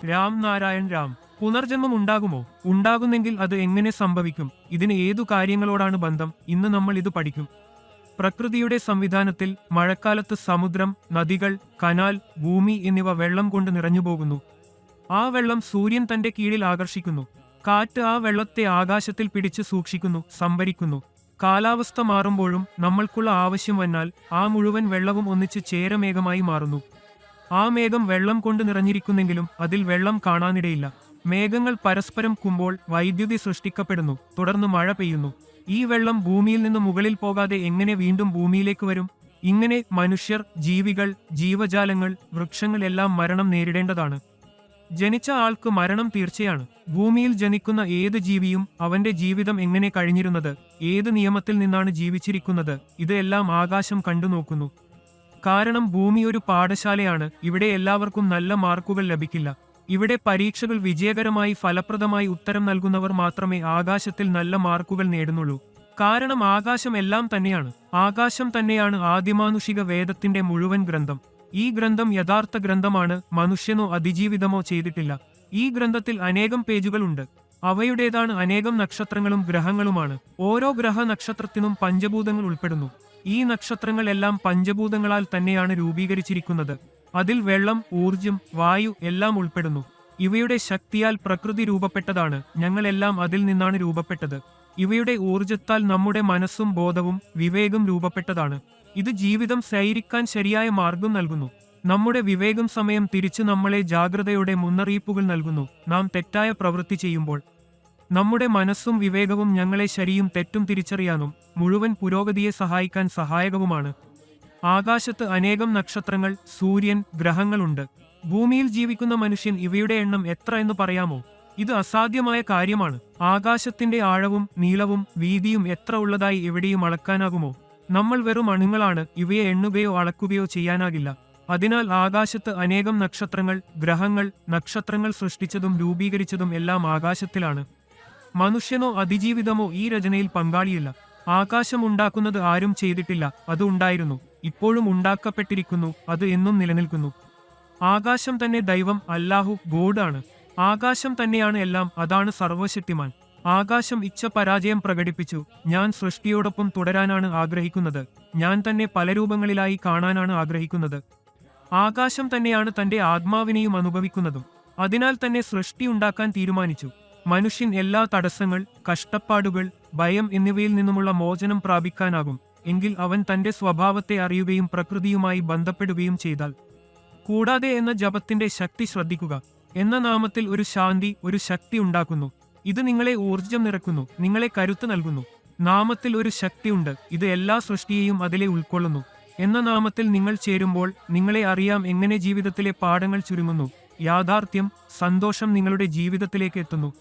രാം നാരായൺ രാം. പുനർജന്മം ഉണ്ടാകുമോ? ഉണ്ടാകുന്നെങ്കിൽ അത് എങ്ങനെ സംഭവിക്കും? ഇതിന് ഏതു കാര്യങ്ങളോടാണ് ബന്ധം? ഇന്ന് നമ്മൾ ഇത് പഠിക്കും. പ്രകൃതിയുടെ സംവിധാനത്തിൽ മഴക്കാലത്ത് സമുദ്രം, നദികൾ, കനാൽ, ഭൂമി എന്നിവ വെള്ളം കൊണ്ട് നിറഞ്ഞുപോകുന്നു. ആ വെള്ളം സൂര്യൻ തന്റെ കീഴിൽ ആകർഷിക്കുന്നു. കാറ്റ് ആ വെള്ളത്തെ ആകാശത്തിൽ പിടിച്ചു സൂക്ഷിക്കുന്നു, സംഭരിക്കുന്നു. കാലാവസ്ഥ മാറുമ്പോഴും നമ്മൾക്കുള്ള ആവശ്യം വന്നാൽ ആ മുഴുവൻ വെള്ളവും ഒന്നിച്ച് ചേരമേഘമായി മാറുന്നു. ആ മേഘം വെള്ളം കൊണ്ട് നിറഞ്ഞിരിക്കുന്നെങ്കിലും അതിൽ വെള്ളം കാണാനിടയില്ല. മേഘങ്ങൾ പരസ്പരം കുമ്പോൾ വൈദ്യുതി സൃഷ്ടിക്കപ്പെടുന്നു, തുടർന്ന് മഴ പെയ്യുന്നു. ഈ വെള്ളം ഭൂമിയിൽ നിന്ന് മുകളിൽ പോകാതെ എങ്ങനെ വീണ്ടും ഭൂമിയിലേക്ക് വരും? ഇങ്ങനെ മനുഷ്യർ, ജീവികൾ, ജീവജാലങ്ങൾ, വൃക്ഷങ്ങൾ എല്ലാം മരണം നേരിടേണ്ടതാണ്. ജനിച്ച ആൾക്ക് മരണം തീർച്ചയാണ്. ഭൂമിയിൽ ജനിക്കുന്ന ഏത് ജീവിയും അവന്റെ ജീവിതം എങ്ങനെ കഴിഞ്ഞിരുന്നത്, ഏത് നിയമത്തിൽ നിന്നാണ് ജീവിച്ചിരിക്കുന്നത്, ഇതെല്ലാം ആകാശം കണ്ടുനോക്കുന്നു. കാരണം ഭൂമി ഒരു പാഠശാലയാണ്. ഇവിടെ എല്ലാവർക്കും നല്ല മാർക്കുകൾ ലഭിക്കില്ല. ഇവിടെ പരീക്ഷകൾ വിജയകരമായി ഫലപ്രദമായി ഉത്തരം നൽകുന്നവർ മാത്രമേ ആകാശത്തിൽ നല്ല മാർക്കുകൾ നേടുന്നുള്ളൂ. കാരണം ആകാശം എല്ലാം തന്നെയാണ്. ആകാശം തന്നെയാണ് ആദിമാനുഷിക വേദത്തിന്റെ മുഴുവൻ ഗ്രന്ഥം. ഈ ഗ്രന്ഥം യഥാർത്ഥ ഗ്രന്ഥമാണ്. മനുഷ്യനോ അതിജീവിതമോ ചെയ്തിട്ടില്ല. ഈ ഗ്രന്ഥത്തിൽ അനേകം പേജുകൾ ഉണ്ട്. അവയുടേതാണ് അനേകം നക്ഷത്രങ്ങളും ഗ്രഹങ്ങളുമാണ്. ഓരോ ഗ്രഹ നക്ഷത്രത്തിനും പഞ്ചഭൂതങ്ങൾ ഉൾപ്പെടുന്നു. ഈ നക്ഷത്രങ്ങൾ എല്ലാം പഞ്ചഭൂതങ്ങളാൽ തന്നെയാണ് രൂപീകരിച്ചിരിക്കുന്നത്. അതിൽ വെള്ളം, ഊർജം, വായു എല്ലാം ഉൾപ്പെടുന്നു. ഇവയുടെ ശക്തിയാൽ പ്രകൃതി രൂപപ്പെട്ടതാണ്. ഞങ്ങളെല്ലാം അതിൽ നിന്നാണ് രൂപപ്പെട്ടത്. ഇവയുടെ ഊർജത്താൽ നമ്മുടെ മനസ്സും ബോധവും വിവേകം രൂപപ്പെട്ടതാണ്. ഇത് ജീവിതം സൈരിക്കാൻ ശരിയായ മാർഗം നൽകുന്നു. നമ്മുടെ വിവേകം സമയം തിരിച്ച് നമ്മളെ ജാഗ്രതയോടെ മുന്നറിയിപ്പുകൾ നൽകുന്നു. നാം തെറ്റായ പ്രവൃത്തി ചെയ്യുമ്പോൾ നമ്മുടെ മനസ്സും വിവേകവും ഞങ്ങളെ ശരിയും തെറ്റും തിരിച്ചറിയാനും മുഴുവൻ പുരോഗതിയെ സഹായിക്കാൻ സഹായകവുമാണ്. ആകാശത്ത് അനേകം നക്ഷത്രങ്ങൾ, സൂര്യൻ, ഗ്രഹങ്ങളുണ്ട്. ഭൂമിയിൽ ജീവിക്കുന്ന മനുഷ്യൻ ഇവയുടെ എണ്ണം എത്ര എന്ന് പറയാമോ? ഇത് അസാധ്യമായ കാര്യമാണ്. ആകാശത്തിന്റെ ആഴവും നീളവും വീതിയും എത്ര ഉള്ളതായി എവിടെയും അളക്കാനാകുമോ? നമ്മൾ വെറും അണുങ്ങളാണ്. ഇവയെ എണ്ണുകയോ അളക്കുകയോ ചെയ്യാനാകില്ല. അതിനാൽ ആകാശത്ത് അനേകം നക്ഷത്രങ്ങൾ, ഗ്രഹങ്ങൾ, നക്ഷത്രങ്ങൾ സൃഷ്ടിച്ചതും രൂപീകരിച്ചതും എല്ലാം ആകാശത്തിലാണ്. മനുഷ്യനോ അതിജീവിതമോ ഈ രചനയിൽ പങ്കാളിയില്ല. ആകാശം ഉണ്ടാക്കുന്നത് ആരും ചെയ്തിട്ടില്ല. അത് ഉണ്ടായിരുന്നു, ഇപ്പോഴും ഉണ്ടാക്കപ്പെട്ടിരിക്കുന്നു, അത് എന്നും നിലനിൽക്കുന്നു. ആകാശം തന്നെ ദൈവം, അല്ലാഹു, ഗോഡ് ആണ്. ആകാശം തന്നെയാണ് എല്ലാം. അതാണ് സർവശക്തിമാൻ. ആകാശം പരാജയം പ്രകടിപ്പിച്ചു. ഞാൻ സൃഷ്ടിയോടൊപ്പം തുടരാനാണ് ആഗ്രഹിക്കുന്നത്. ഞാൻ തന്നെ പല രൂപങ്ങളിലായി കാണാനാണ് ആഗ്രഹിക്കുന്നത്. ആകാശം തന്നെയാണ് തന്റെ ആത്മാവിനെയും അനുഭവിക്കുന്നതും. അതിനാൽ തന്നെ സൃഷ്ടി ഉണ്ടാക്കാൻ തീരുമാനിച്ചു. മനുഷ്യൻ എല്ലാ തടസ്സങ്ങൾ, കഷ്ടപ്പാടുകൾ, ഭയം എന്നിവയിൽ നിന്നുമുള്ള മോചനം പ്രാപിക്കാനാകും എങ്കിൽ അവൻ തന്റെ സ്വഭാവത്തെ അറിയുകയും പ്രകൃതിയുമായി ബന്ധപ്പെടുകയും ചെയ്താൽ. കൂടാതെ എന്ന ജപത്തിന്റെ ശക്തി ശ്രദ്ധിക്കുക. എന്ന നാമത്തിൽ ഒരു ശാന്തി, ഒരു ശക്തി ഉണ്ടാക്കുന്നു. ഇത് നിങ്ങളെ ഊർജം നിറക്കുന്നു, നിങ്ങളെ കരുത്ത് നൽകുന്നു. നാമത്തിൽ ഒരു ശക്തിയുണ്ട്. ഇത് എല്ലാ സൃഷ്ടിയെയും അതിലെ ഉൾക്കൊള്ളുന്നു. എന്ന നാമത്തിൽ നിങ്ങൾ ചേരുമ്പോൾ നിങ്ങളെ അറിയാം എങ്ങനെ ജീവിതത്തിലെ പാഠങ്ങൾ ചുരുങ്ങുന്നു. യാഥാർത്ഥ്യം, സന്തോഷം നിങ്ങളുടെ ജീവിതത്തിലേക്ക് എത്തുന്നു.